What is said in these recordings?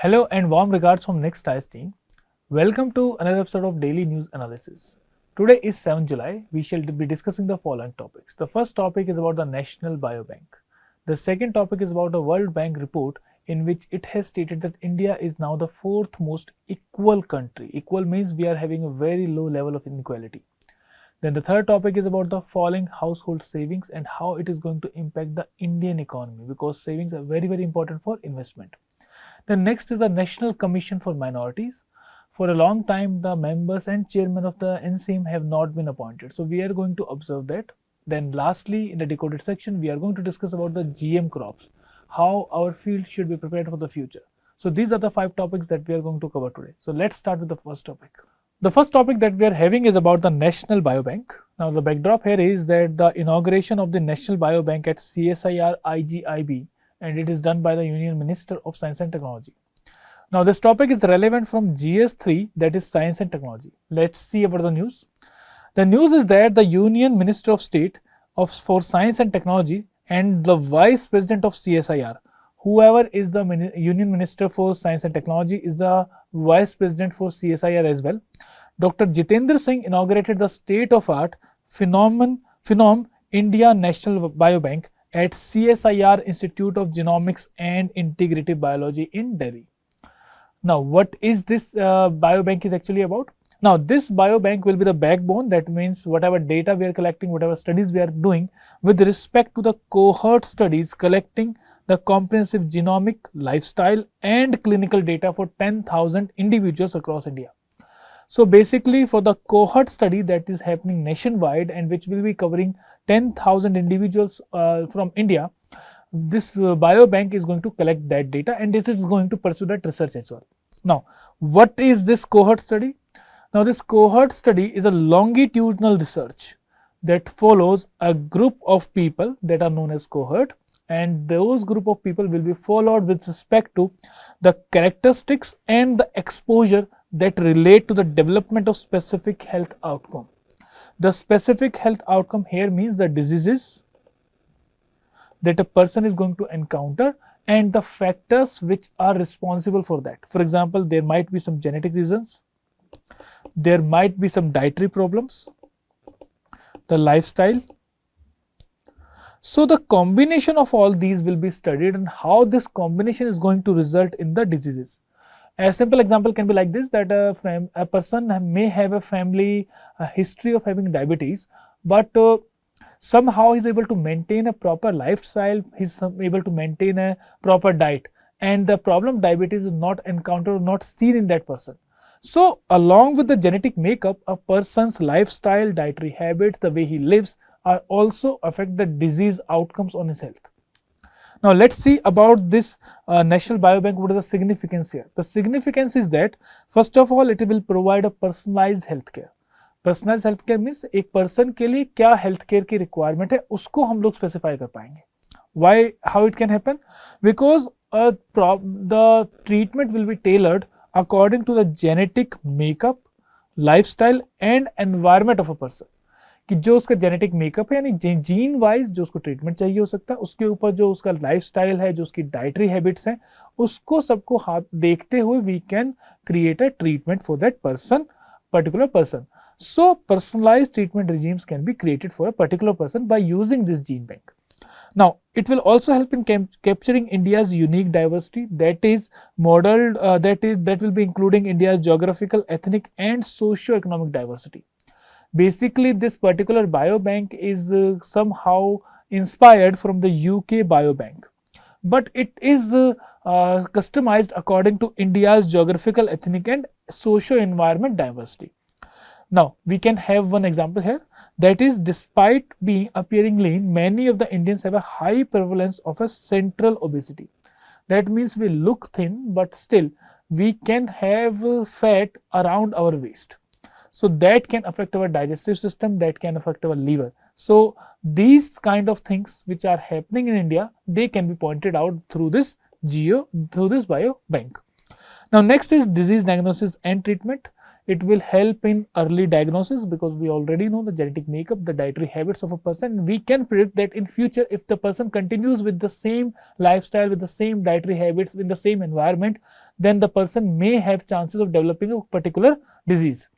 Hello and warm regards from NEXT IAS team. Welcome to another episode of Daily News Analysis. Today is 7 July. We shall be discussing the following topics. The first topic is about the National Biobank. The second topic is about a World Bank report in which it has stated that India is now the fourth most equal country. Equal means we are having a very low level of inequality. Then the third topic is about the falling household savings and how it is going to impact the Indian economy, because savings are very important for investment. Then next is the National Commission for Minorities. For a long time, the members and chairman of the NCM have not been appointed. So we are going to observe that. Then lastly, in the decoded section, we are going to discuss about the GM crops, how our field should be prepared for the future. So these are the 5 topics that we are going to cover today. So let's start with the first topic. The first topic that we are having is about the National Biobank. Now the backdrop here is that the inauguration of the National Biobank at CSIR IGIB, and it is done by the Union Minister of Science and Technology. Now this topic is relevant from GS3, that is Science and Technology. Let's see about the news. The news is that the Union Minister of State for Science and Technology and the Vice President of CSIR, whoever is the Union Minister for Science and Technology is the Vice President for CSIR as well. Dr. Jitendra Singh inaugurated the state-of-art Phenom India National Biobank at CSIR Institute of Genomics and Integrative Biology in Delhi. Now, what is this biobank is actually about? Now, this biobank will be the backbone. That means whatever data we are collecting, whatever studies we are doing with respect to the cohort studies, collecting the comprehensive genomic, lifestyle and clinical data for 10,000 individuals across India. So basically for the cohort study that is happening nationwide and which will be covering 10,000 individuals from India, this biobank is going to collect that data and it is going to pursue that research as well. Now, what is this cohort study? Now, this cohort study is a longitudinal research that follows a group of people that are known as cohort, and those group of people will be followed with respect to the characteristics and the exposure that relate to the development of specific health outcome. The specific health outcome here means the diseases that a person is going to encounter and the factors which are responsible for that. For example, there might be some genetic reasons, there might be some dietary problems, the lifestyle. So the combination of all these will be studied and how this combination is going to result in the diseases. A simple example can be like this, that a person may have a family history of having diabetes, but somehow he is able to maintain a proper lifestyle, he is able to maintain a proper diet, and the problem diabetes is not encountered or not seen in that person. So along with the genetic makeup, a person's lifestyle, dietary habits, the way he lives are also affect the disease outcomes on his health. Now let's see about this National Biobank. What is the significance here? The significance is that first of all it will provide a personalized healthcare. Personalized healthcare means एक person के लिए क्या healthcare की requirement है उसको हम लोग specify कर पाएंगे. Why? How it can happen? Because the treatment will be tailored according to the genetic makeup, lifestyle and environment of a person. कि जो उसका जेनेटिक मेकअप है यानी जीन वाइज जो उसको ट्रीटमेंट चाहिए हो सकता है, उसके ऊपर जो उसका लाइफस्टाइल है, जो उसकी डाइटरी हैबिट्स हैं, उसको सबको हाथ देखते हुए we can create a treatment for that person, particular person. So personalized treatment regimes can be created for a particular person by using this gene bank. Now, it will also help in capturing India's unique diversity, that is modeled, that will be including India's geographical, ethnic and socio-economic diversity. Basically, this particular biobank is somehow inspired from the UK Biobank, but it is customized according to India's geographical, ethnic and socio-environment diversity. Now, we can have one example here, that is despite appearing lean, many of the Indians have a high prevalence of a central obesity. That means we look thin, but still we can have fat around our waist. So that can affect our digestive system, that can affect our liver. So these kind of things which are happening in India, they can be pointed out through this biobank. Now next is disease diagnosis and treatment. it will help in early diagnosis because we already know the genetic makeup, the dietary habits of a person. We can predict that in future, if the person continues with the same lifestyle, with the same dietary habits, in the same environment, then the person may have chances of developing a particular disease.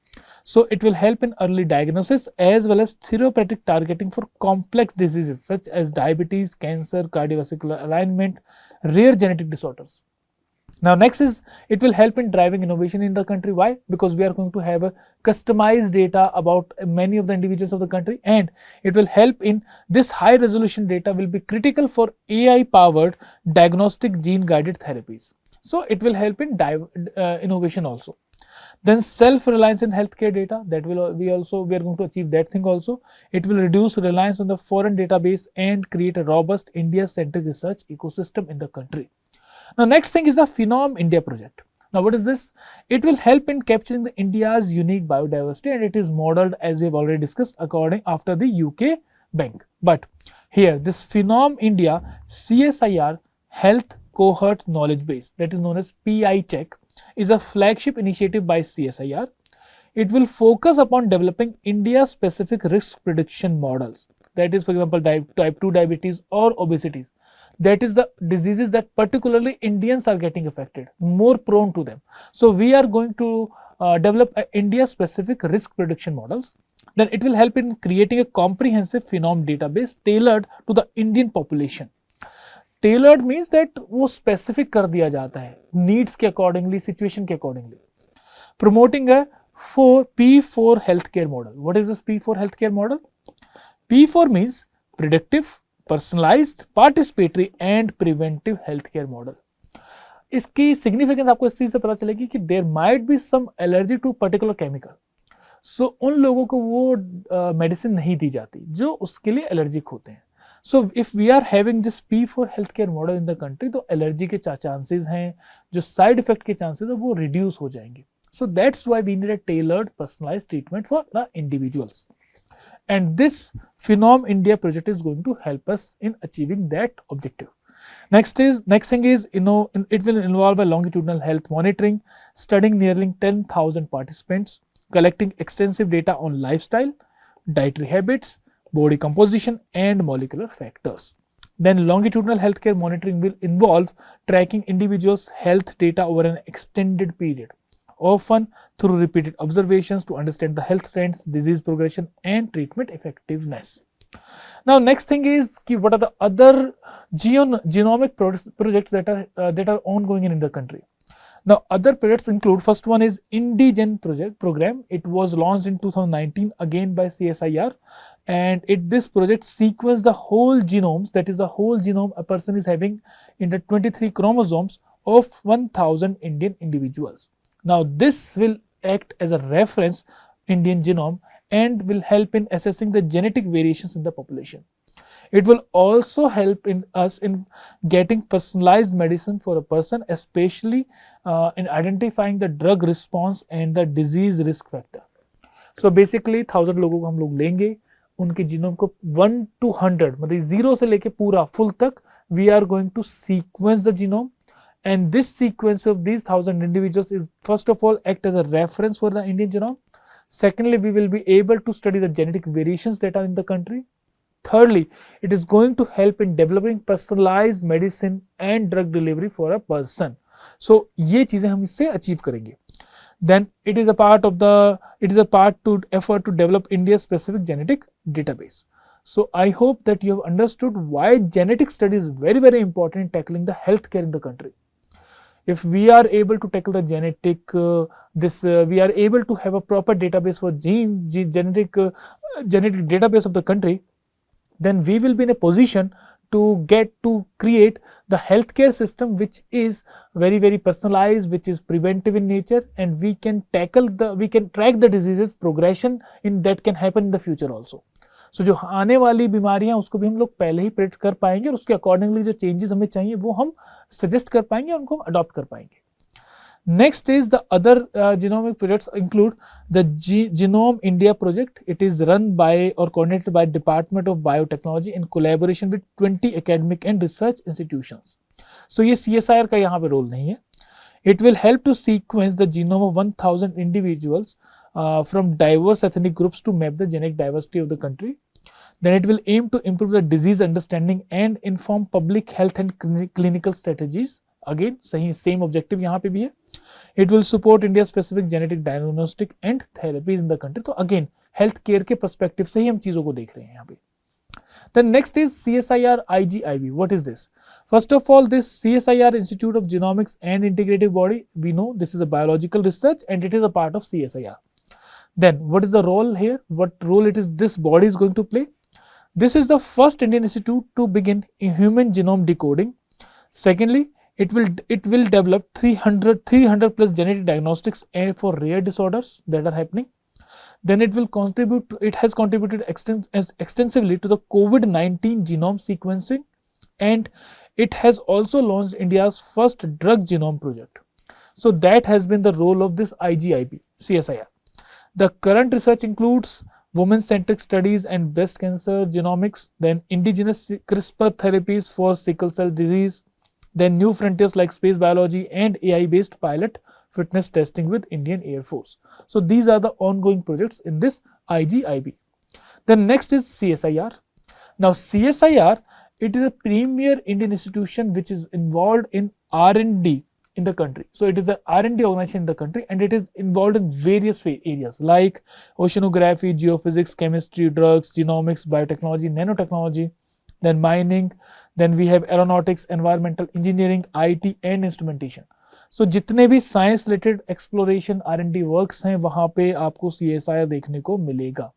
So it will help in early diagnosis as well as therapeutic targeting for complex diseases such as diabetes, cancer, cardiovascular alignment, rare genetic disorders. Now next is, it will help in driving innovation in the country. Why? Because we are going to have a customized data about many of the individuals of the country, and it will help in this high resolution data will be critical for AI powered diagnostic gene guided therapies. So it will help in innovation also. Then self-reliance in healthcare data, that will we are going to achieve that thing also. It will reduce reliance on the foreign database and create a robust India-centric research ecosystem in the country. Now next thing is the Phenom India project. Now what is this? It will help in capturing the India's unique biodiversity, and it is modeled, as we have already discussed, after the UK Bank. But here this Phenom India CSIR Health Cohort Knowledge Base, that is known as PI Check, is a flagship initiative by CSIR. It will focus upon developing India-specific risk prediction models. That is, for example, type 2 diabetes or obesity. That is the diseases that particularly Indians are getting affected, more prone to them. So we are going to develop India-specific risk prediction models. Then it will help in creating a comprehensive phenom database tailored to the Indian population. Tailored means that वो specific कर दिया जाता है needs के accordingly, situation के accordingly. Promoting a P4 healthcare model. What is this P4 healthcare model? P4 means predictive, personalized, participatory and preventive healthcare model. इसकी significance आपको इस चीज से पता चलेगी कि there might be some allergy to particular chemical. So उन लोगों को वो medicine नहीं दी जाती जो उसके लिए allergic होते हैं. So if we are having this P4 healthcare model in the country, तो एलर्जी के चांसेस हैं, जो साइड इफेक्ट के चांसेस है वो रिड्यूस हो जाएंगे. So that's why we need a tailored personalized treatment for the individuals. And this Phenom India project is going to help us in achieving that objective. Next thing is, it will involve a longitudinal health monitoring, studying nearly 10,000 participants, collecting extensive data on lifestyle, dietary habits, body composition and molecular factors. Then longitudinal healthcare monitoring will involve tracking individuals' health data over an extended period, often through repeated observations to understand the health trends, disease progression and treatment effectiveness. Now next thing is what are the other genomic projects that are ongoing in the country. Now other projects include, first one is IndiGen program. It was launched in 2019 again by CSIR, and this project sequenced the whole genomes, that is the whole genome a person is having in the 23 chromosomes of 1000 Indian individuals. Now this will act as a reference Indian genome and will help in assessing the genetic variations in the population. It will also help in us in getting personalized medicine for a person, especially in identifying the drug response and the disease risk factor. So basically 1000 लोगों को हम लोग लेंगे, उनके genome को 1 to 100 मतलब 0 से लेके पूरा full तक we are going to sequence the genome, and this sequence of these 1000 individuals is first of all act as a reference for the Indian genome. Secondly, we will be able to study the genetic variations that are in the country. Thirdly, it is going to help in developing personalized medicine and drug delivery for a person. So ये चीजें हम इससे achieve करेंगे. Then it is a part to effort to develop India's specific genetic database. So I hope that you have understood why genetic study is very, very important in tackling the healthcare in the country. If we are able to tackle the genetic, we are able to have a proper database for genetic database of the country, then we will be in a position to create the healthcare system which is very, very personalized, which is preventive in nature, and we can track the diseases progression in that can happen in the future also. So जो आने वाली बीमारियां उसको भी हम लोग पहले ही predict कर पाएंगे और उसके अकॉर्डिंगली जो चेंजेस हमें चाहिए वो हम सजेस्ट कर पाएंगे, उनको हम अडॉप्ट कर पाएंगे. Next is the other genomic projects include the Genome India project. It is run by or coordinated by Department of Biotechnology in collaboration with 20 academic and research institutions. So ये CSIR का यहाँ पे role नहीं है. It will help to sequence the genome of 1000 individuals from diverse ethnic groups to map the genetic diversity of the country. Then it will aim to improve the disease understanding and inform public health and clinical strategies. Again, same objective यहाँ पे भी है. It will support India specific genetic diagnostic and therapies in the country. तो again health care के perspective से ही हम चीजों को देख रहे हैं यहाँ पे. Then next is CSIR IGIB. What is this? First of all, this CSIR Institute of Genomics and Integrative Body, we know this is a biological research and it is a part of CSIR. Then what is the role here? What role it is this body is going to play? This is the first Indian institute to begin in human genome decoding. Secondly, it will develop 300 plus genetic diagnostics for rare disorders that are happening. Then it has contributed extensively to the COVID-19 genome sequencing, and it has also launched India's first drug genome project. So that has been the role of this IGIB, CSIR. The current research includes women-centric studies and breast cancer genomics, then indigenous CRISPR therapies for sickle cell disease, then new frontiers like space biology and AI-based pilot fitness testing with Indian Air Force. So these are the ongoing projects in this IGIB. Then next is CSIR. Now CSIR, it is a premier Indian institution which is involved in R&D in the country. So it is an R&D organization in the country, and it is involved in various areas like oceanography, geophysics, chemistry, drugs, genomics, biotechnology, nanotechnology, then mining, then we have aeronautics, environmental engineering, IT and instrumentation. So जितने भी science related exploration R&D works हैं वहाँ पे आपको CSIR देखने को मिलेगा.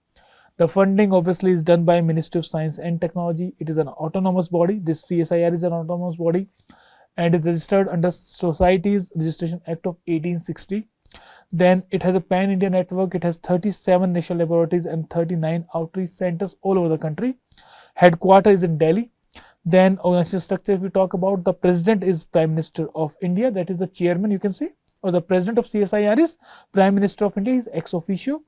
The funding obviously is done by Ministry of Science and Technology. It is an autonomous body. This CSIR is an autonomous body and is registered under Societies Registration Act of 1860. Then it has a pan-India network. It has 37 national laboratories and 39 outreach centers all over the country. Headquarters is in Delhi. Then organizational structure, if we talk about, the president is Prime Minister of India, that is the chairman you can say, or the president of CSIR is Prime Minister of India, is ex officio.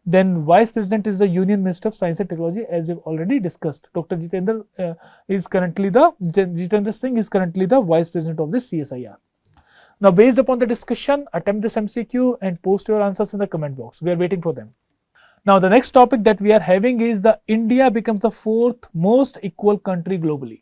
Then vice president is the Union Minister of Science and Technology, as we've already discussed. Dr. Jitendra Singh is currently the vice president of this CSIR. Now based upon the discussion, attempt this MCQ and post your answers in the comment box. We are waiting for them. Now the next topic that we are having is the India becomes the fourth most equal country globally.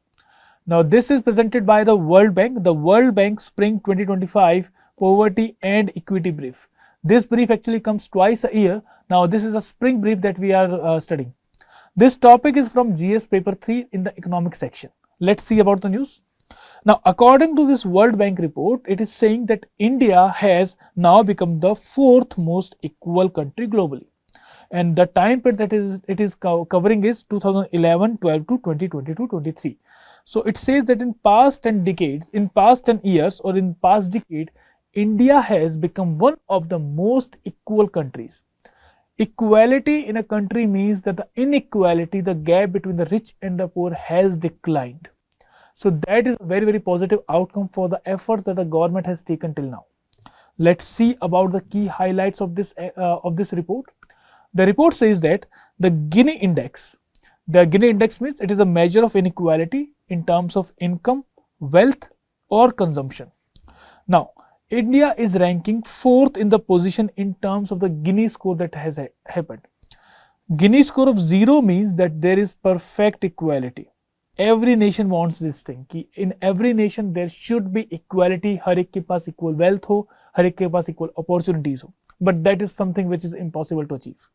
Now this is presented by the World Bank, Spring 2025 Poverty and Equity Brief. This brief actually comes twice a year. Now this is a spring brief that we are studying. This topic is from GS paper 3 in the economics section. Let's see about the news. Now according to this World Bank report, it is saying that India has now become the fourth most equal country globally. And the time period that it is covering is 2011-12 to 2022-23. So it says that in past 10 years or in past decade, India has become one of the most equal countries. Equality in a country means that the inequality, the gap between the rich and the poor, has declined. So that is a very, very positive outcome for the efforts that the government has taken till now. Let's see about the key highlights of this report. The report says that the Gini index means it is a measure of inequality in terms of income, wealth or consumption. Now, India is ranking 4th in the position in terms of the Gini score that has happened. Gini score of 0 means that there is perfect equality. Every nation wants this thing. In every nation there should be equality. हर एक के पास equal wealth हो, हर एक के पास equal opportunities हो. But that is something which is impossible to achieve.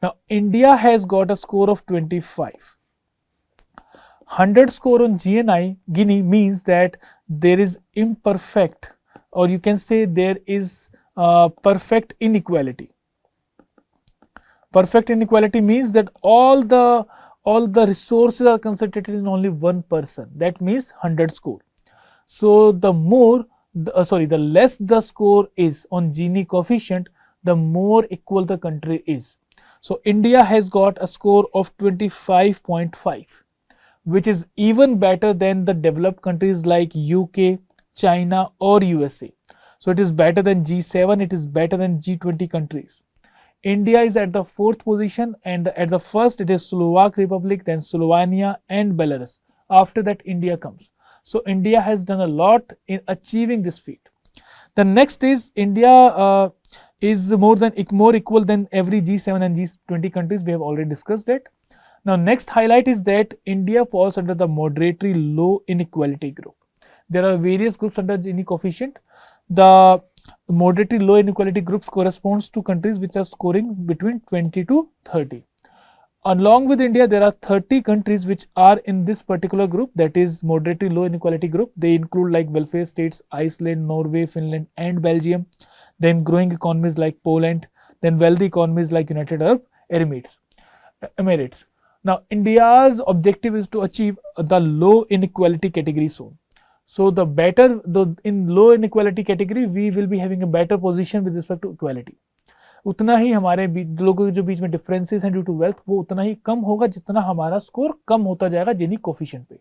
Now, India has got a score of 25. 100 score on Gini means that there is imperfect, or you can say there is perfect inequality. Perfect inequality means that all the resources are concentrated in only one person. That means 100 score. So the less the score is on Gini coefficient, the more equal the country is. So India has got a score of 25.5, which is even better than the developed countries like UK, China or USA. So it is better than G7, it is better than G20 countries. India is at the 4th position, and at the first it is Slovak Republic, then Slovenia and Belarus. After that India comes. So India has done a lot in achieving this feat. The next is India is more equal than every G7 and G20 countries. We have already discussed that. Now, next highlight is that India falls under the moderately low inequality group. There are various groups under Gini coefficient. The moderately low inequality groups corresponds to countries which are scoring between 20 to 30. Along with India, there are 30 countries which are in this particular group, that is moderately low inequality group. They include like welfare states, Iceland, Norway, Finland and Belgium, then growing economies like Poland, then wealthy economies like United Arab Emirates. Now, India's objective is to achieve the low inequality category soon. So, in low inequality category, we will be having a better position with respect to equality. उतना ही हमारे लोगों के जो बीच में differences हैं due to wealth वो उतना ही कम होगा जितना हमारा स्कोर कम होता जाएगा जिनी कोफिशिएंट पे.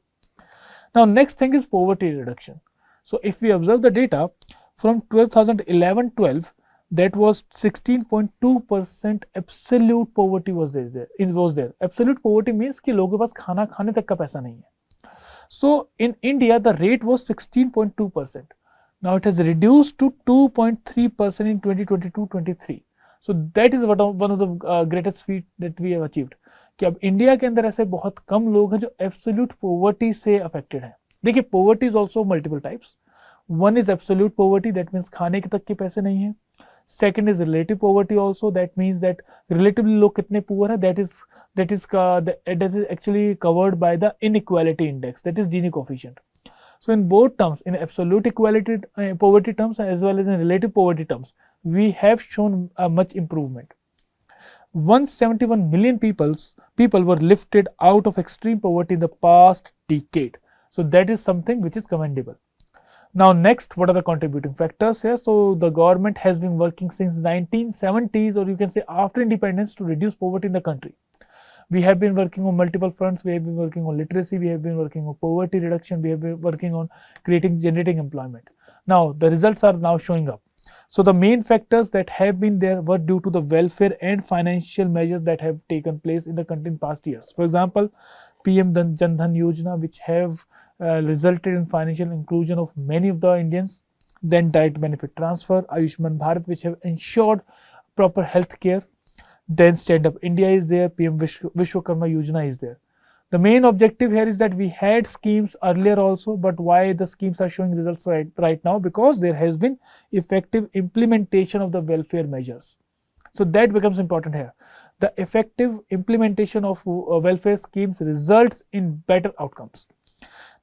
Now next thing is poverty reduction. So if we observe the data from 2011-12, that was 16.2% absolute poverty was there. Absolute poverty means कि लोगों के पास खाना खाने तक का पैसा नहीं है. So in India the rate was 16.2%. Now it has reduced to 2.3% in 2022-23. So that is one of the greatest feat that we have achieved. कि अब इंडिया के अंदर ऐसे बहुत कम लोग हैं जो एब्सोल्यूट पोवर्टी से अफेक्टेड हैं. देखिए poverty is also multiple types. One is absolute poverty, that means खाने के तक के पैसे नहीं है. Second is relative poverty also, that means that relatively लोग कितने पुअर है, that is actually covered by the inequality index, that is Gini coefficient. So in both terms, in absolute equality poverty terms as well as in relative poverty terms, we have shown a much improvement. 171 million people were lifted out of extreme poverty in the past decade. So that is something which is commendable. Now next, what are the contributing factors here? So the government has been working since 1970s, or you can say after independence, to reduce poverty in the country. We have been working on multiple fronts. We have been working on literacy, we have been working on poverty reduction, we have been working on generating employment. Now the results are now showing up. So the main factors that have been there were due to the welfare and financial measures that have taken place in the country in past years. For example, PM Jan Dhan Yojana, which have resulted in financial inclusion of many of the Indians. Then direct benefit transfer, Ayushman Bharat, which have ensured proper health care. Then Stand Up India is there, PM Vishwakarma Yojana is there. The main objective here is that we had schemes earlier also, but why the schemes are showing results right now? Because there has been effective implementation of the welfare measures. So that becomes important here. The effective implementation of welfare schemes results in better outcomes.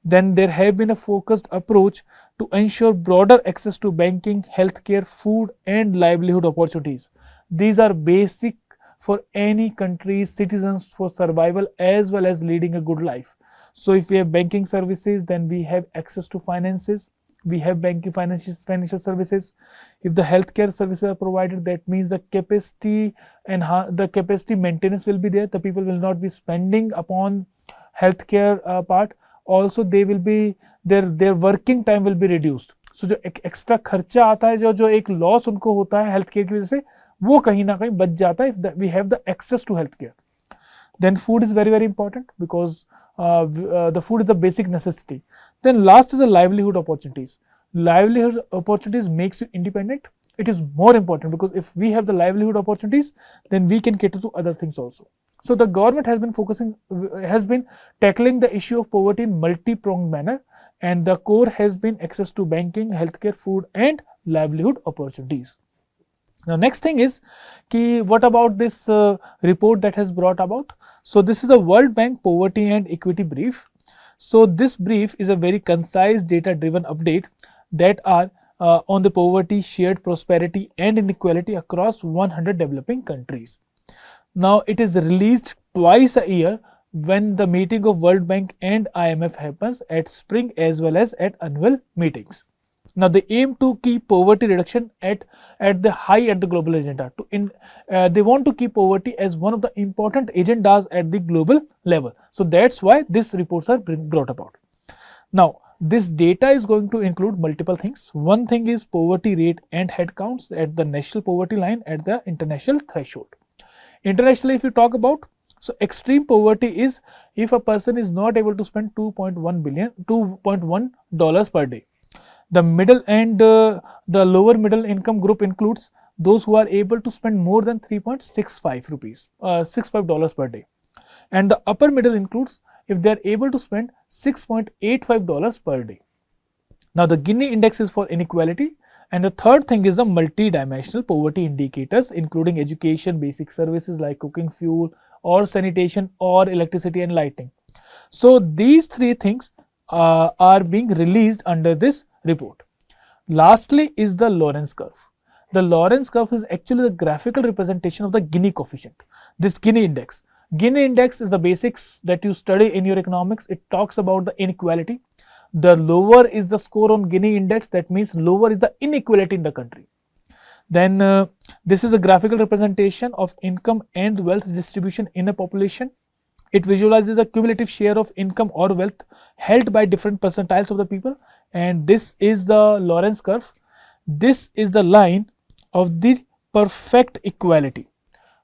Then there have been a focused approach to ensure broader access to banking, healthcare, food and livelihood opportunities. These are basic for any country's citizens for survival as well as leading a good life. So if we have banking services, then we have access to finances, we have banking financial services. If the healthcare services are provided, that means the capacity and the capacity maintenance will be there. The people will not be spending upon healthcare part. Also they will be their working time will be reduced. So जो extra खर्चा आता है, जो एक loss उनको होता है healthcare की वजह से, वो कहीं ना कहीं बच जाता है if we have the access to healthcare. Then food is very important because the food is the basic necessity. Then last is the livelihood opportunities. Livelihood opportunities makes you independent. It is more important because if we have the livelihood opportunities, then we can cater to other things also. So the government has been tackling the issue of poverty in multi-pronged manner, and the core has been access to banking, healthcare, food and livelihood opportunities. Now next thing is what about this report that has brought about? So this is the World Bank Poverty and Equity Brief. So this brief is a very concise data driven update that are on the poverty, shared prosperity and inequality across 100 developing countries. Now it is released twice a year when the meeting of World Bank and IMF happens at spring as well as at annual meetings. Now they aim to keep poverty reduction at the global agenda. They want to keep poverty as one of the important agendas at the global level. So that's why these reports are brought about. Now this data is going to include multiple things. One thing is poverty rate and head counts at the national poverty line at the international threshold. Internationally, if you talk about, so extreme poverty is if a person is not able to spend $2.1 per day. The middle and the lower middle income group includes those who are able to spend more than 3.65 rupees, $65 per day. And the upper middle includes if they are able to spend $6.85 per day. Now the Gini index is for inequality, and the third thing is the multi-dimensional poverty indicators, including education, basic services like cooking fuel or sanitation or electricity and lighting. So these three things are being released under this report. Lastly is the Lorenz curve. The Lorenz curve is actually the graphical representation of the Gini coefficient, this Gini index. Gini index is the basics that you study in your economics. It talks about the inequality. The lower is the score on Gini index, that means lower is the inequality in the country. Then this is a graphical representation of income and wealth distribution in a population. It visualizes the cumulative share of income or wealth held by different percentiles of the people, and this is the Lorenz curve. This is the line of the perfect equality.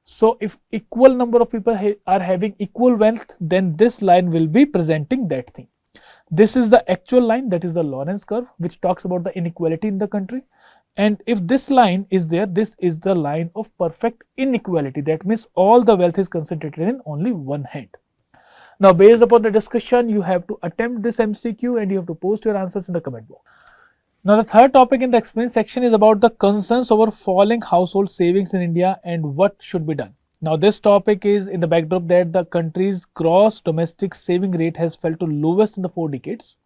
So if equal number of people are having equal wealth, then this line will be presenting that thing. This is the actual line, that is the Lorenz curve, which talks about the inequality in the country. And if this line is there, this is the line of perfect inequality. That means all the wealth is concentrated in only one hand. Now, based upon the discussion, you have to attempt this MCQ and you have to post your answers in the comment box. Now, the third topic in the explain section is about the concerns over falling household savings in India and what should be done. Now, this topic is in the backdrop that the country's gross domestic saving rate has fell to lowest in the 4 decades.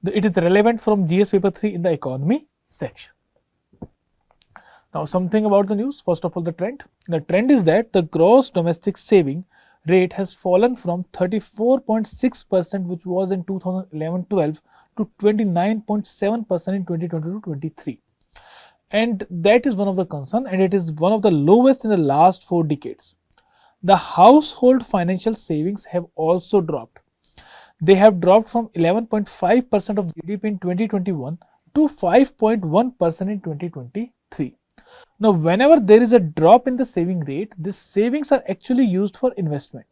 It is relevant from GS paper 3 in the economy section. Now, something about the news. First of all, the trend. The trend is that the gross domestic saving rate has fallen from 34.6%, which was in 2011-12, to 29.7% in 2022-23. And that is one of the concern, and it is one of the lowest in the last 4 decades. The household financial savings have also dropped. They have dropped from 11.5% of GDP in 2021 to 5.1% in 2023. Now, whenever there is a drop in the saving rate, these savings are actually used for investment.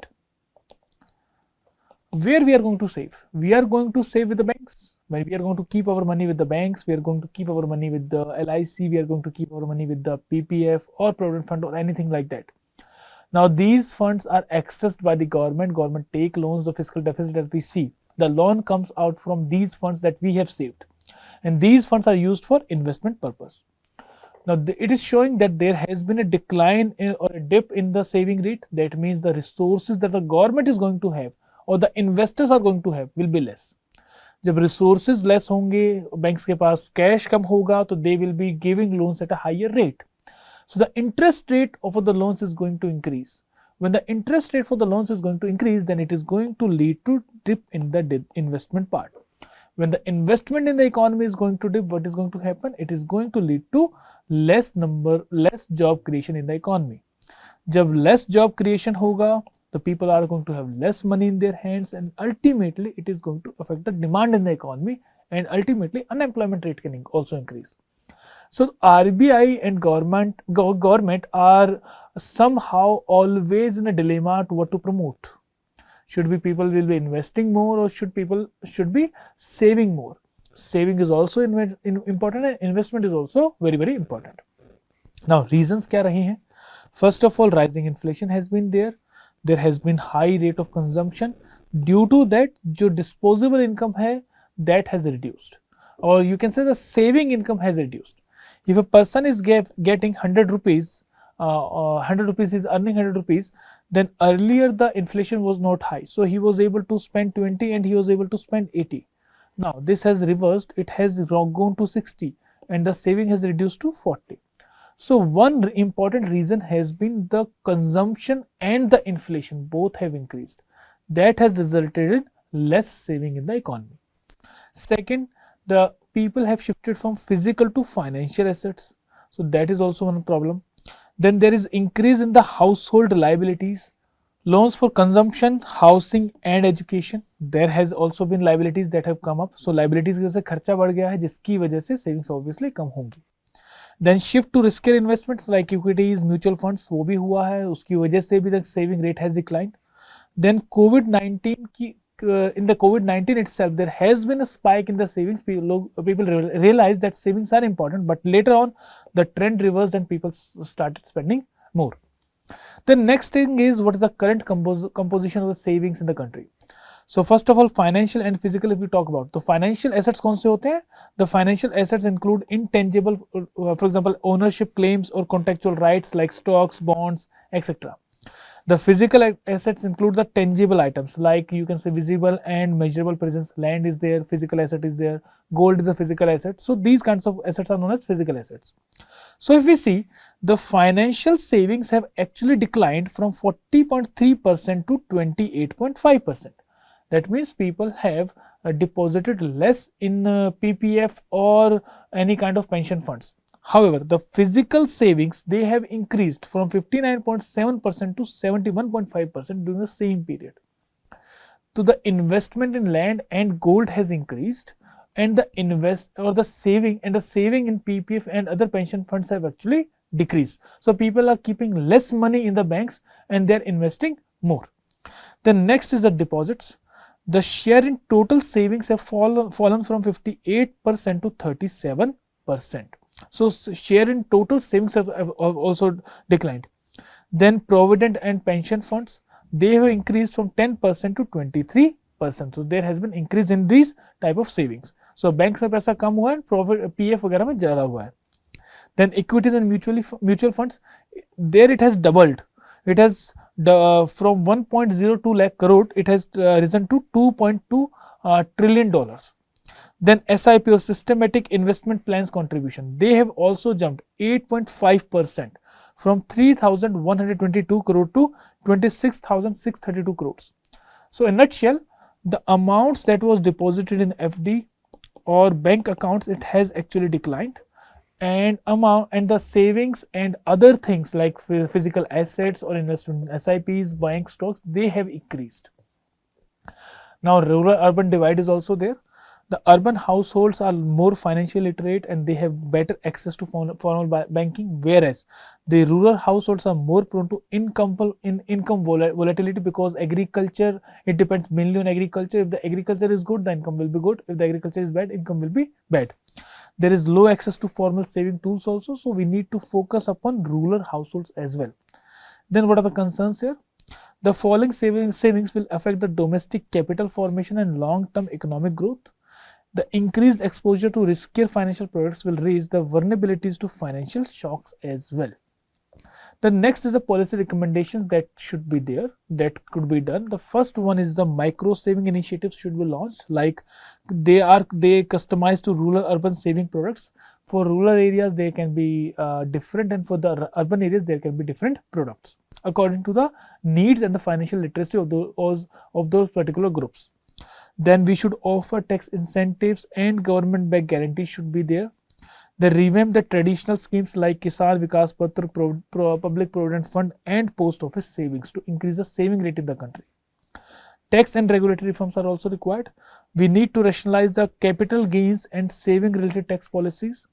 Where we are going to save? We are going to save with the banks. When we are going to keep our money with the banks, we are going to keep our money with the LIC, we are going to keep our money with the PPF or Provident Fund or anything like that. Now, these funds are accessed by the government. Government take loans, the fiscal deficit that we see. The loan comes out from these funds that we have saved. And these funds are used for investment purpose. Now, it is showing that there has been a decline or a dip in the saving rate. That means the resources that the government is going to have or the investors are going to have will be less. जब resources less होंगे, banks के पास cash कम होगा, तो they will be giving loans at a higher rate. So the interest rate of the loans is going to increase. When the interest rate for the loans is going to increase, then it is going to lead to dip in the investment part. When the investment in the economy is going to dip, what is going to happen? It is going to lead to less job creation in the economy. जब less job creation होगा, the people are going to have less money in their hands, and ultimately it is going to affect the demand in the economy, and ultimately unemployment rate can also increase. So RBI and government are somehow always in a dilemma to what to promote. Should be people will be investing more, or should people should be saving more? Saving is also important, and investment is also very, very important. Now, reasons क्या रही हैं? First of all, rising inflation has been there. There has been high rate of consumption. Due to that, जो disposable income है, that has reduced, or you can say the saving income has reduced. If a person is getting 100 rupees, 100 rupees is earning 100 rupees, then earlier the inflation was not high, so he was able to spend 20 and he was able to spend 80. Now this has reversed, it has gone to 60 and the saving has reduced to 40. So one important reason has been the consumption and the inflation both have increased. That has resulted in less saving in the economy. Second, the people have shifted from physical to financial assets, so that is also one problem. Then there is increase in the household liabilities, loans for consumption, housing and education. There has also been liabilities that have come up. So liabilities की वजह से खर्चा बढ़ गया है, जिसकी वजह से savings obviously कम होंगी. Then shift to riskier investments like equities, mutual funds, वो भी हुआ है, उसकी वजह से भी the saving rate has declined. Then COVID-19 की in the COVID-19 itself, there has been a spike in the savings. People realize that savings are important, but later on the trend reversed and people started spending more. The next thing is, what is the current composition of the savings in the country? So first of all, financial and physical, if we talk about, the financial assets कौन से होते हैं? The financial assets include intangible, for example, ownership claims or contractual rights like stocks, bonds, etc. The physical assets include the tangible items, like you can say visible and measurable presence. Land is there, physical asset is there, gold is a physical asset. So these kinds of assets are known as physical assets. So if we see, the financial savings have actually declined from 40.3% to 28.5%. That means people have deposited less in PPF or any kind of pension funds. However, the physical savings, they have increased from 59.7% to 71.5% during the same period. So the investment in land and gold has increased, and the saving in PPF and other pension funds have actually decreased. So people are keeping less money in the banks and they are investing more. The next is the deposits. The share in total savings have fallen from 58% to 37%. So share in total savings have also declined. Then provident and pension funds, they have increased from 10% to 23%. So there has been increase in these type of savings. So banks में पैसा कम हुआ है, PF वगैरह में ज़्यादा हुआ है. Then equities and mutual funds, there it has doubled. It has from 1.02 lakh crore, it has risen to 2.2 trillion dollars. Then SIP or systematic investment plans contribution, they have also jumped 8.5% from 3,122 crore to 26,632 crores. So in a nutshell, the amounts that was deposited in FD or bank accounts, it has actually declined, and the savings and other things like physical assets or investment in SIPs, buying stocks, they have increased. Now rural urban divide is also there. The urban households are more financially literate and they have better access to formal banking, whereas the rural households are more prone to income volatility, because agriculture, it depends mainly on agriculture. If the agriculture is good, the income will be good. If the agriculture is bad, income will be bad. There is low access to formal saving tools also, so we need to focus upon rural households as well. Then what are the concerns here? The falling savings will affect the domestic capital formation and long-term economic growth. The increased exposure to riskier financial products will raise the vulnerabilities to financial shocks as well. The next is the policy recommendations that should be there, that could be done. The first one is the micro saving initiatives should be launched, like they customized to rural urban saving products. For rural areas they can be different, and for the urban areas there can be different products according to the needs and the financial literacy of those particular groups. Then we should offer tax incentives and government backed guarantees should be there. They revamp the traditional schemes like Kisan Vikas Patra, Public Provident Fund and Post Office savings to increase the saving rate in the country. Tax and regulatory reforms are also required. We need to rationalize the capital gains and saving related tax policies.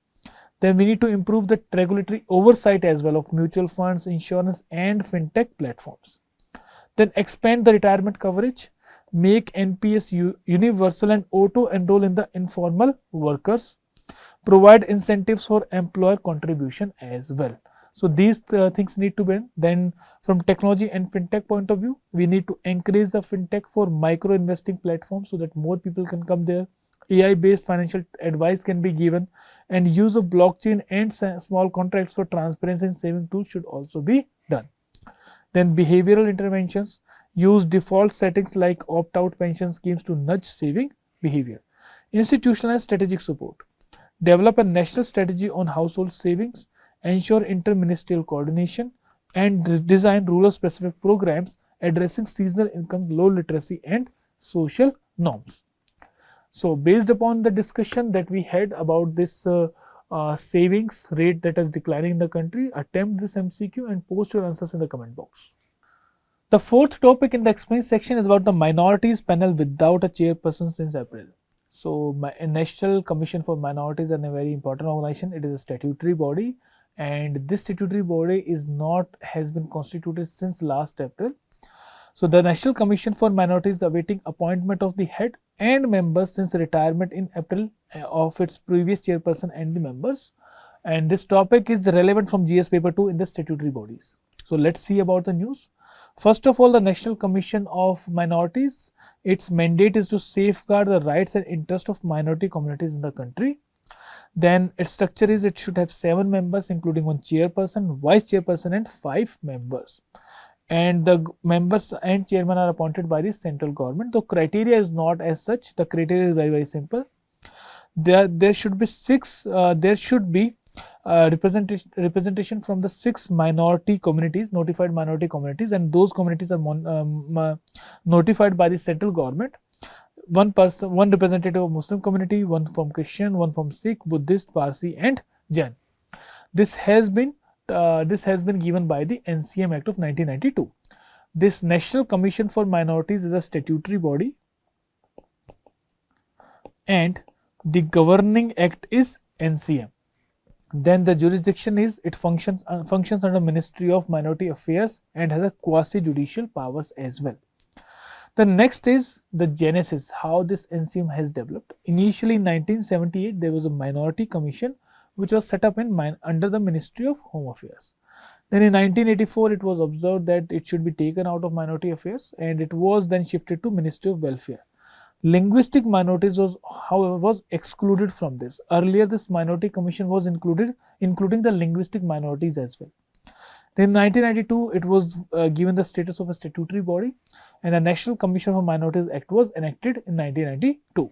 Then we need to improve the regulatory oversight as well of mutual funds, insurance and fintech platforms. Then expand the retirement coverage, make NPS universal and auto-enroll in the informal workers. Provide incentives for employer contribution as well. So these things need to be done. Then from technology and fintech point of view, we need to encourage the fintech for micro investing platforms so that more people can come there. AI based financial advice can be given, and use of blockchain and small contracts for transparency and saving tools should also be done. Then behavioral interventions, use default settings like opt-out pension schemes to nudge saving behavior. Institutional and strategic support, develop a national strategy on household savings, ensure inter-ministerial coordination, and design rural-specific programs addressing seasonal income, low literacy, and social norms. So, based upon the discussion that we had about this savings rate that is declining in the country, attempt this MCQ and post your answers in the comment box. The fourth topic in the explain section is about the minorities panel without a chairperson since April. So, National Commission for Minorities is a very important organization. It is a statutory body, and this statutory body has been constituted since last April. So the National Commission for Minorities is awaiting appointment of the head and members since retirement in April of its previous chairperson and the members. And this topic is relevant from GS paper 2 in the statutory bodies. So let's see about the news. First of all, the National Commission of Minorities, its mandate is to safeguard the rights and interests of minority communities in the country. Then its structure is it should have 7 members including 1 chairperson, vice chairperson and 5 members. And the members and chairman are appointed by the central government. The criteria is not as such. The criteria is very simple. There should be 6. There should be representation from the 6 minority communities, notified minority communities, and those communities are notified by the central government. One representative of Muslim community, 1 from Christian, 1 from Sikh, Buddhist, Parsi, and Jain. This has been given by the NCM Act of 1992. This National Commission for Minorities is a statutory body, and the governing act is NCM. Then the jurisdiction is it functions under Ministry of Minority Affairs and has a quasi-judicial powers as well. The next is the genesis, how this NCM has developed. Initially in 1978, there was a minority commission which was set up under the Ministry of Home Affairs. Then in 1984, it was observed that it should be taken out of Minority Affairs and it was then shifted to Ministry of Welfare. Linguistic minorities was excluded from this. Earlier, this minority commission was including the linguistic minorities as well. Then in 1992, it was given the status of a statutory body, and the National Commission for Minorities Act was enacted in 1992.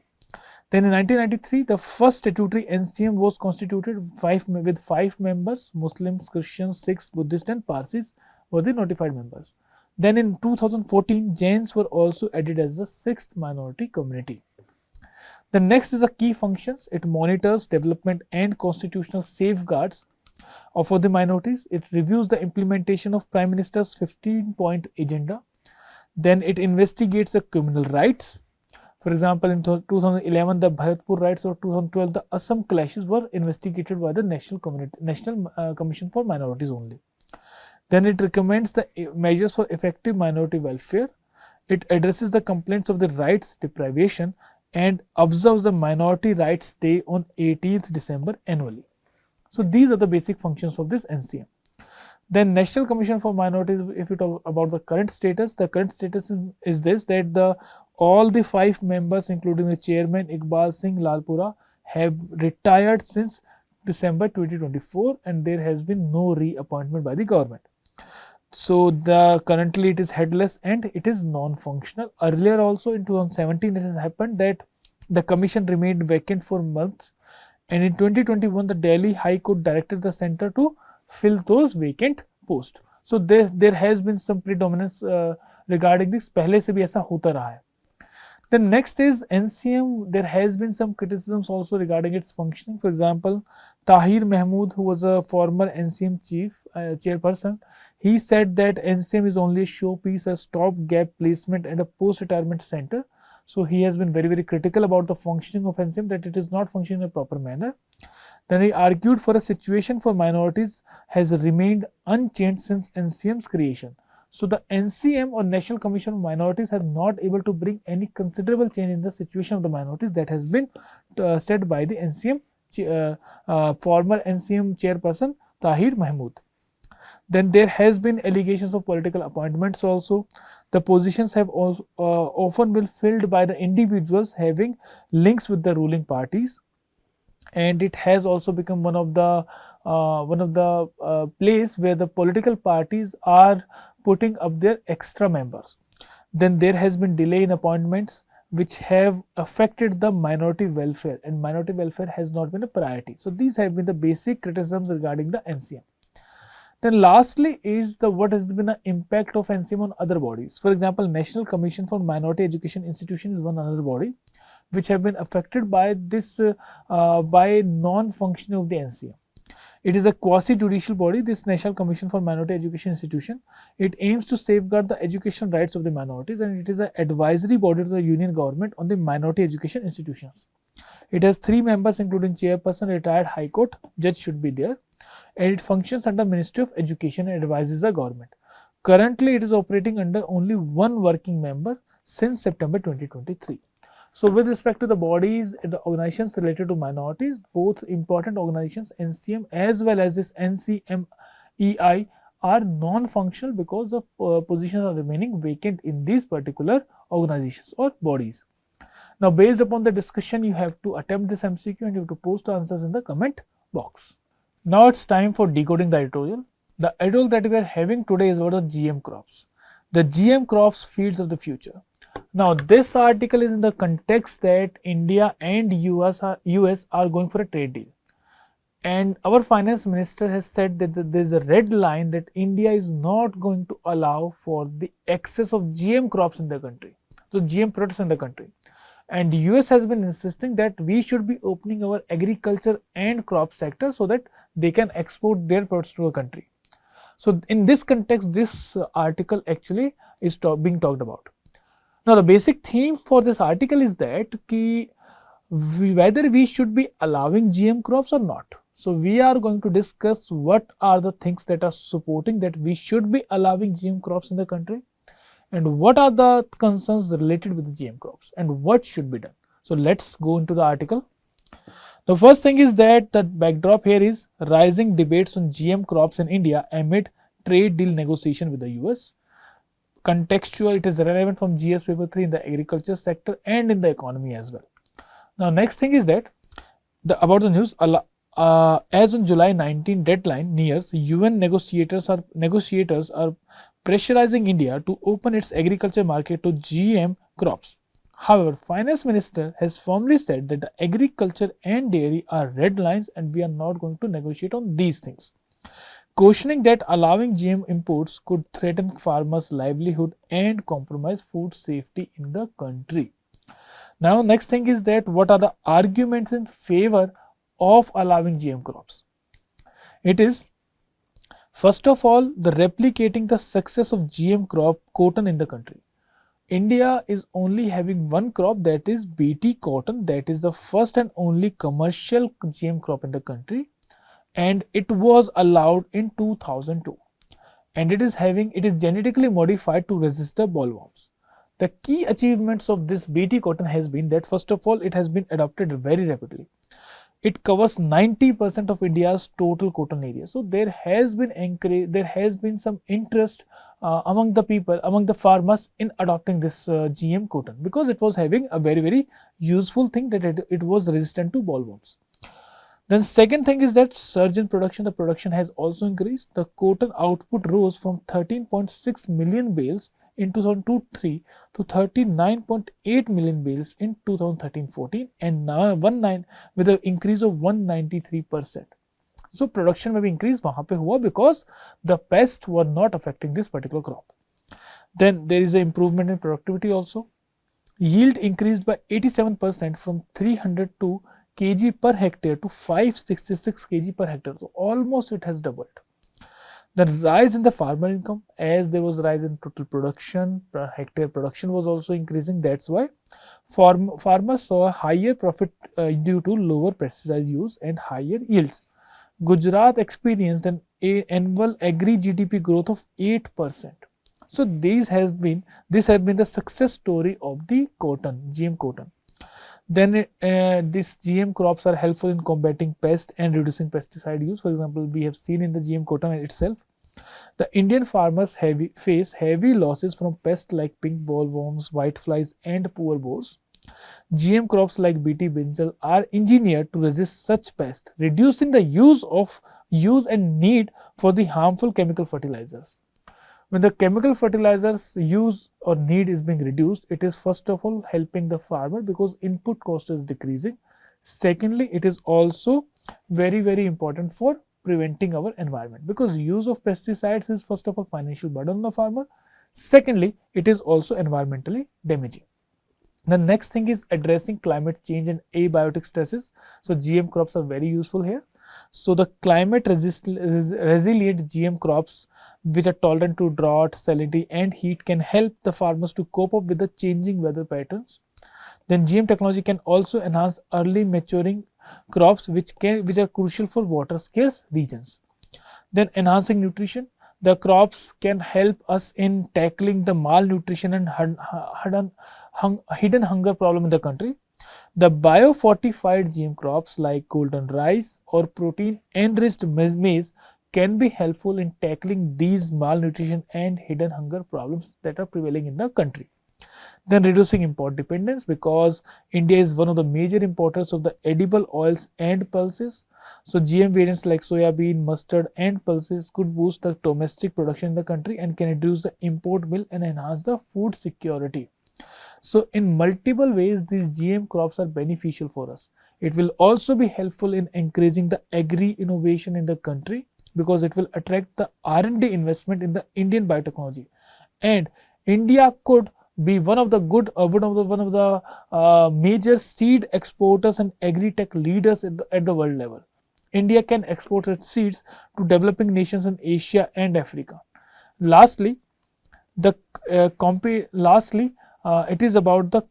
Then in 1993, the first statutory NCM was constituted with 5 members, Muslims, Christians, Sikhs, Buddhists and Parsis were the notified members. Then in 2014, Jains were also added as the 6th minority community. The next is the key functions. It monitors development and constitutional safeguards for the minorities. It reviews the implementation of Prime Minister's 15-point agenda. Then it investigates the criminal rights. For example, in 2011, the Bharatpur riots, or 2012, the Assam clashes were investigated by the National Commission for Minorities only. Then it recommends the measures for effective minority welfare. It addresses the complaints of the rights deprivation and observes the Minority Rights Day on 18th December annually. So these are the basic functions of this NCM. Then National Commission for Minorities, if we talk about the current status is this, that all the 5 members including the chairman Iqbal Singh Lalpura have retired since December 2024 and there has been no reappointment by the government. So currently it is headless and it is non-functional. Earlier also in 2017 it has happened that the commission remained vacant for months, and in 2021 the Delhi High Court directed the center to fill those vacant posts. So there has been some predominance regarding this. पहले से भी ऐसा होता रहा है. The next is NCM. There has been some criticisms also regarding its functioning. For example, Tahir Mahmood, who was a former NCM chairperson, he said that NCM is only a showpiece, a stopgap placement and a post-retirement center. So he has been very critical about the functioning of NCM, that it is not functioning in a proper manner. Then he argued for a situation for minorities has remained unchanged since NCM's creation. So the NCM or National Commission of Minorities are not able to bring any considerable change in the situation of the minorities. That has been said by the NCM former NCM chairperson Tahir Mahmood. Then there has been allegations of political appointments also. The positions have also often been filled by the individuals having links with the ruling parties, and it has also become one of the place where the political parties are putting up their extra members. Then there has been delay in appointments which have affected the minority welfare, and minority welfare has not been a priority. So these have been the basic criticisms regarding the NCM. Then lastly is what has been the impact of NCM on other bodies. For example, National Commission for Minority Education Institution is one another body which have been affected by this by non-functioning of the NCM. It is a quasi-judicial body, this National Commission for Minority Education Institution. It aims to safeguard the education rights of the minorities, and it is an advisory body to the union government on the minority education institutions. It has 3 members including chairperson, retired High Court judge should be there, and it functions under Ministry of Education and advises the government. Currently, it is operating under only one working member since September 2023. So, with respect to the bodies and the organizations related to minorities, both important organizations, NCM as well as this NCMEI, are non-functional because the positions are remaining vacant in these particular organizations or bodies. Now, based upon the discussion, you have to attempt this MCQ and you have to post answers in the comment box. Now, it's time for decoding the editorial. The editorial that we are having today is about the GM crops. The GM crops fields of the future. Now, this article is in the context that India and US are going for a trade deal. And our finance minister has said that there is a red line that India is not going to allow for the excess of GM crops in the country. So, GM products in the country. And US has been insisting that we should be opening our agriculture and crop sector so that they can export their products to the country. So, in this context, this article actually is being talked about. Now, the basic theme for this article is that whether we should be allowing GM crops or not. So, we are going to discuss what are the things that are supporting that we should be allowing GM crops in the country, and what are the concerns related with the GM crops and what should be done. So, let's go into the article. The first thing is that the backdrop here is rising debates on GM crops in India amid trade deal negotiation with the US. Contextual, it is relevant from GS paper 3 in the agriculture sector and in the economy as well. Now, next thing is that about the news, as on July 19 deadline nears, UN negotiators are pressurizing India to open its agriculture market to GM crops. However, Finance Minister has firmly said that the agriculture and dairy are red lines and we are not going to negotiate on these things, cautioning that allowing GM imports could threaten farmers' livelihood and compromise food safety in the country. Now, next thing is that what are the arguments in favor of allowing GM crops? It is, first of all, the replicating the success of GM crop cotton in the country. India is only having one crop, that is BT cotton, that is the first and only commercial GM crop in the country, and it was allowed in 2002, and it is genetically modified to resist the bollworms. The key achievements of this BT cotton has been that, first of all, it has been adopted very rapidly. It covers 90% of India's total cotton area. So there has been some interest among the people, among the farmers, in adopting this GM cotton, because it was having a very useful thing, that it was resistant to bollworms. Then second thing is that surge in production. The production has also increased. The cotton output rose from 13.6 million bales in 2002-03 to 39.8 million bales in 2013-14, and now with an increase of 193%. So production may be increased वहाँ पे हुआ because the pests were not affecting this particular crop. Then there is an improvement in productivity also. Yield increased by 87% from 302 kg per hectare to 566 kg per hectare. So almost it has doubled. The rise in the farmer income, as there was rise in total production, per hectare production was also increasing. That's why farmers saw a higher profit due to lower pesticide use and higher yields. Gujarat experienced an annual agri GDP growth of 8%. So this has been the success story of the cotton, GM cotton. Then these GM crops are helpful in combating pest and reducing pesticide use. For example, we have seen in the GM cotton itself, the Indian farmers face heavy losses from pests like pink bollworms, whiteflies, and poor bores. GM crops like BT brinjal are engineered to resist such pests, reducing the use and need for the harmful chemical fertilizers. When the chemical fertilizers use or need is being reduced, it is first of all helping the farmer because input cost is decreasing. Secondly, it is also very important for preventing our environment, because use of pesticides is first of all financial burden on the farmer. Secondly, it is also environmentally damaging. The next thing is addressing climate change and abiotic stresses. So GM crops are very useful here. So the climate resilient GM crops, which are tolerant to drought, salinity, and heat, can help the farmers to cope up with the changing weather patterns. Then GM technology can also enhance early maturing crops, which are crucial for water scarce regions. Then enhancing nutrition. The crops can help us in tackling the malnutrition and hidden hunger problem in the country. The biofortified GM crops like golden rice or protein enriched maize can be helpful in tackling these malnutrition and hidden hunger problems that are prevailing in the country. Then reducing import dependence, because India is one of the major importers of the edible oils and pulses. So GM variants like soya bean, mustard and pulses could boost the domestic production in the country and can reduce the import bill and enhance the food security. So in multiple ways, these GM crops are beneficial for us. It will also be helpful in encouraging the agri innovation in the country, because it will attract the R&D investment in the Indian biotechnology, and India could be one of the major seed exporters and agri-tech leaders at the world level. India can export its seeds to developing nations in Asia and Africa. Lastly, it is about the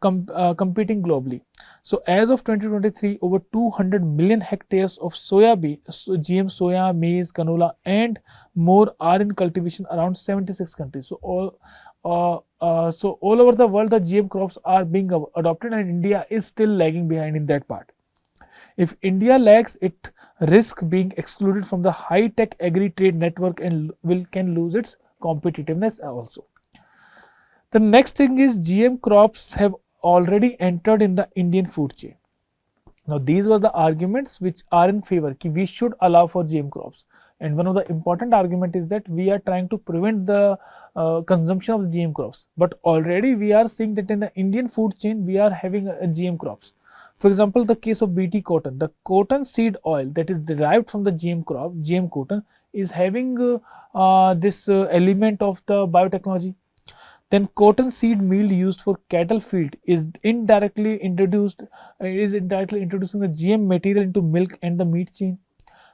competing globally. So as of 2023, over 200 million hectares of GM soya, maize, canola and more are in cultivation around 76 countries. So all over the world, the GM crops are being adopted, and India is still lagging behind in that part. If India lags, it risks being excluded from the high-tech agri-trade network and can lose its competitiveness also. The next thing is GM crops have already entered in the Indian food chain. Now these were the arguments which are in favor कि we should allow for GM crops, and one of the important argument is that we are trying to prevent the consumption of GM crops, but already we are seeing that in the Indian food chain we are having GM crops. For example, the case of BT cotton, the cotton seed oil that is derived from the GM crop, GM cotton, is having this element of the biotechnology. Then cotton seed meal used for cattle feed is indirectly introducing the GM material into milk and the meat chain.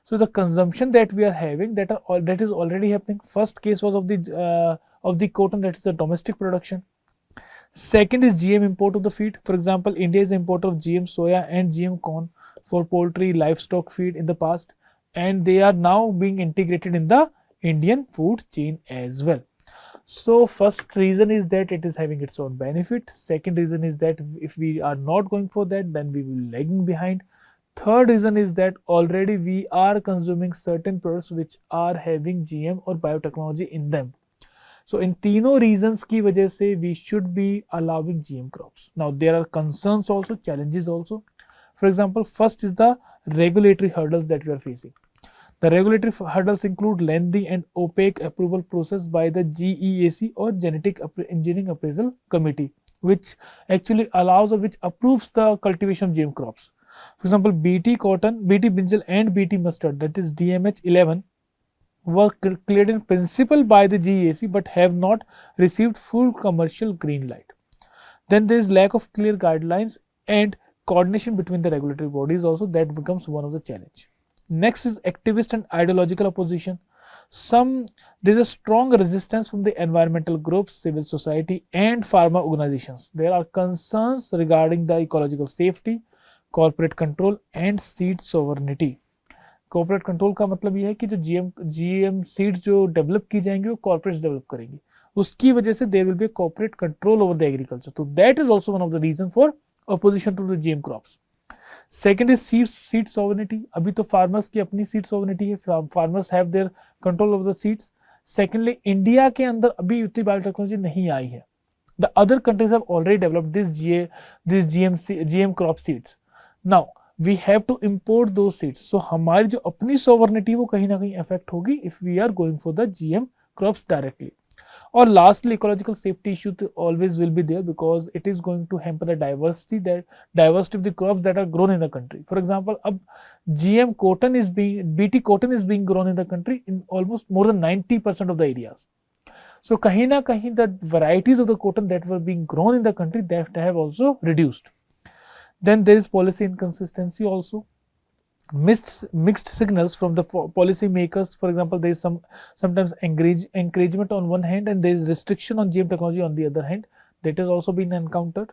So the consumption that we are having that is already happening. First case was of the cotton, that is the domestic production. Second is GM import of the feed. For example, India is importer of GM soya and GM corn for poultry, livestock feed in the past, and they are now being integrated in the Indian food chain as well. So first reason is that it is having its own benefit. Second reason is that if we are not going for that, then we will be lagging behind. Third reason is that already we are consuming certain products which are having GM or biotechnology in them. So in तीनों reasons की वजह से we should be allowing GM crops. Now there are concerns also, challenges also. For example, first is the regulatory hurdles that we are facing. The regulatory hurdles include lengthy and opaque approval process by the GEAC or Genetic Engineering Appraisal Committee, which actually allows or which approves the cultivation of GM crops. For example, BT cotton, BT brinjal and BT mustard, that is DMH11, were cleared in principle by the GEAC but have not received full commercial green light. Then there is lack of clear guidelines and coordination between the regulatory bodies also, that becomes one of the challenge. Next is activist and ideological opposition. There is a strong resistance from the environmental groups, civil society and pharma organizations. There are concerns regarding the ecological safety, corporate control and seed sovereignty. Corporate control का मतलब ये है कि जो GM seeds जो develop की जाएंगी वो कॉर्पोरेट्स डेवलप करेंगी, उसकी वजह से there will be corporate control over the agriculture. तो that is also one of the reason for opposition to the GM crops. Second is seed sovereignty. अभी तो फार्मर्स की अपनी सीड सॉवरेनिटी है, farmers have their control over the seeds. Secondly, India के अंदर अभी उतनी बायोटेक्नोलॉजी नहीं आई है. The other countries have already developed this GM crop seeds. Now we have to import those seeds. So हमारी जो अपनी sovereignty वो कहीं ना कहीं affect होगी if we are going for the GM crops directly. Or lastly, ecological safety issue always will be there because it is going to hamper the diversity of the crops that are grown in the country. For example, अब BT cotton is being grown in the country in almost more than 90% of the areas. So कहीं ना कहीं the varieties of the cotton that were being grown in the country, that have also reduced. Then there is policy inconsistency also. Mixed signals from the policy makers. For example, there is sometimes encouragement on one hand and there is restriction on GM technology on the other hand. That has also been encountered.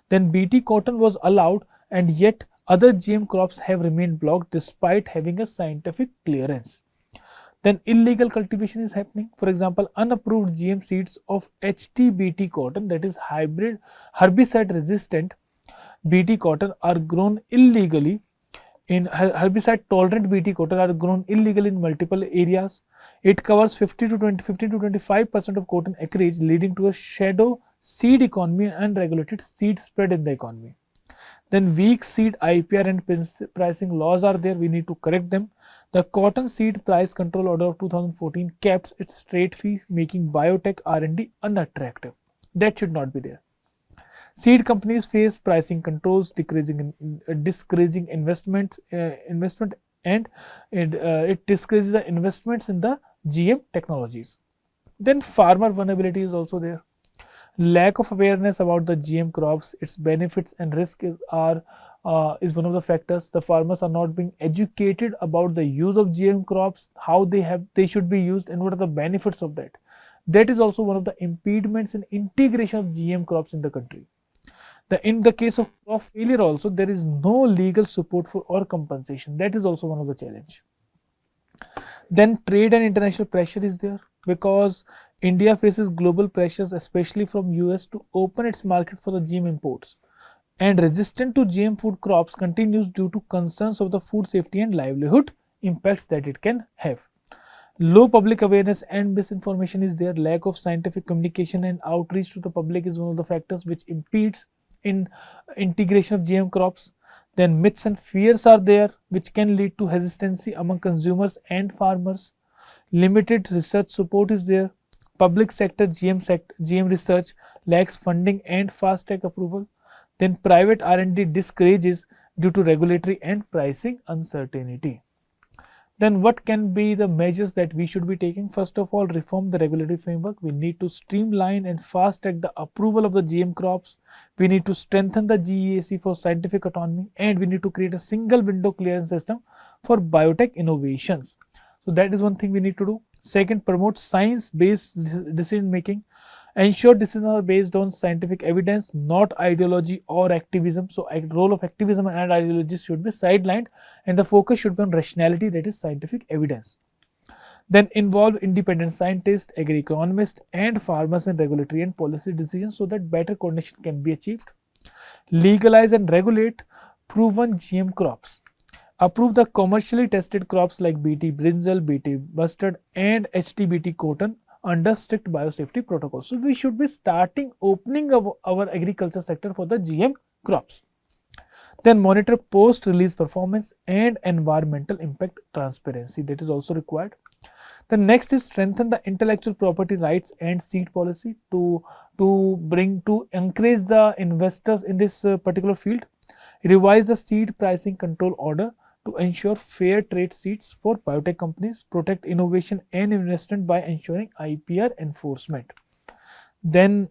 Then BT cotton was allowed and yet other GM crops have remained blocked despite having a scientific clearance. Then illegal cultivation is happening. For example, unapproved GM seeds of HT-BT cotton, that is hybrid herbicide resistant BT cotton, are grown illegally in herbicide tolerant BT cotton are grown illegally in multiple areas. It covers 15 to 25% of cotton acreage, leading to a shadow seed economy and unregulated seed spread in the economy. Then weak seed IPR and pricing laws are there. We need to correct them. The Cotton Seed Price Control Order of 2014 caps its straight fee, making biotech R&D unattractive. That should not be there. Seed companies face pricing controls, discouraging investment, and it discourages the investments in the GM technologies. Then farmer vulnerability is also there. Lack of awareness about the GM crops, its benefits and risk is one of the factors. The farmers are not being educated about the use of GM crops, how they should be used, and what are the benefits of that. That is also one of the impediments in integration of GM crops in the country. In the case of crop failure also, there is no legal support for or compensation. That is also one of the challenge. Then trade and international pressure is there, because India faces global pressures, especially from US, to open its market for the GM imports, and resistance to GM food crops continues due to concerns of the food safety and livelihood impacts that it can have. Low public awareness and misinformation is there. Lack of scientific communication and outreach to the public is one of the factors which impedes in integration of GM crops. Then myths and fears are there, which can lead to hesitancy among consumers and farmers. Limited research support is there. Public sector GM research lacks funding and fast track approval. Then private R&D discourages due to regulatory and pricing uncertainty. Then what can be the measures that we should be taking? First of all, reform the regulatory framework. We need to streamline and fast track the approval of the GM crops. We need to strengthen the GEAC for scientific autonomy, and we need to create a single window clearance system for biotech innovations. So that is one thing we need to do. Second, promote science-based decision making. Ensure decisions are based on scientific evidence, not ideology or activism. So role of activism and ideology should be sidelined, and the focus should be on rationality, that is scientific evidence. Then involve independent scientists, agri-economists and farmers in regulatory and policy decisions so that better coordination can be achieved. Legalize and regulate proven GM crops. Approve the commercially tested crops like BT brinjal, BT mustard and HT-BT cotton under strict biosafety protocols. So we should be starting opening of our agriculture sector for the GM crops. Then monitor post-release performance and environmental impact transparency. That is also required. The next is strengthen the intellectual property rights and seed policy to encourage the investors in this particular field. Revise the seed pricing control order to ensure fair trade seeds for biotech companies, protect innovation and investment by ensuring IPR enforcement. Then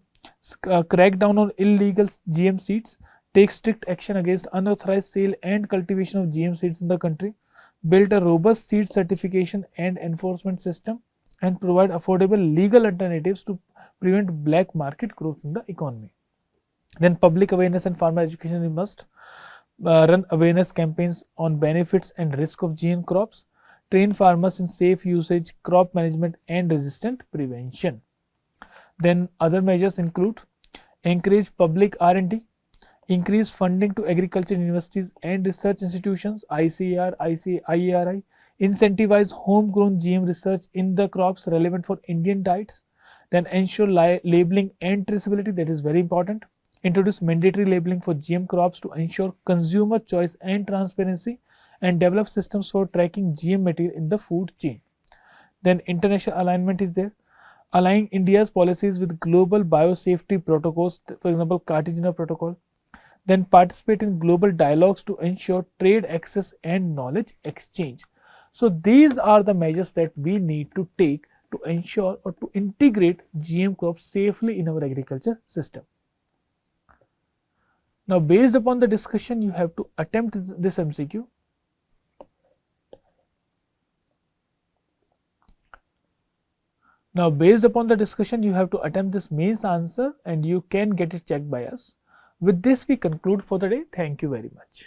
crack down on illegal GM seeds, take strict action against unauthorized sale and cultivation of GM seeds in the country, build a robust seed certification and enforcement system, and provide affordable legal alternatives to prevent black market growth in the economy. Then public awareness and farmer education, we must run awareness campaigns on benefits and risk of GM crops, train farmers in safe usage, crop management and resistant prevention. Then other measures include encourage public R&D, increase funding to agriculture universities and research institutions, ICAR, IARI, incentivize homegrown GM research in the crops relevant for Indian diets, then ensure labeling and traceability, that is very important. Introduce mandatory labeling for GM crops to ensure consumer choice and transparency, and develop systems for tracking GM material in the food chain. Then international alignment is there. Align India's policies with global biosafety protocols, for example, Cartagena Protocol. Then participate in global dialogues to ensure trade access and knowledge exchange. So these are the measures that we need to take to ensure or to integrate GM crops safely in our agriculture system. Now, based upon the discussion, you have to attempt this MCQ. Now, based upon the discussion, you have to attempt this mains answer and you can get it checked by us. With this, we conclude for the day. Thank you very much.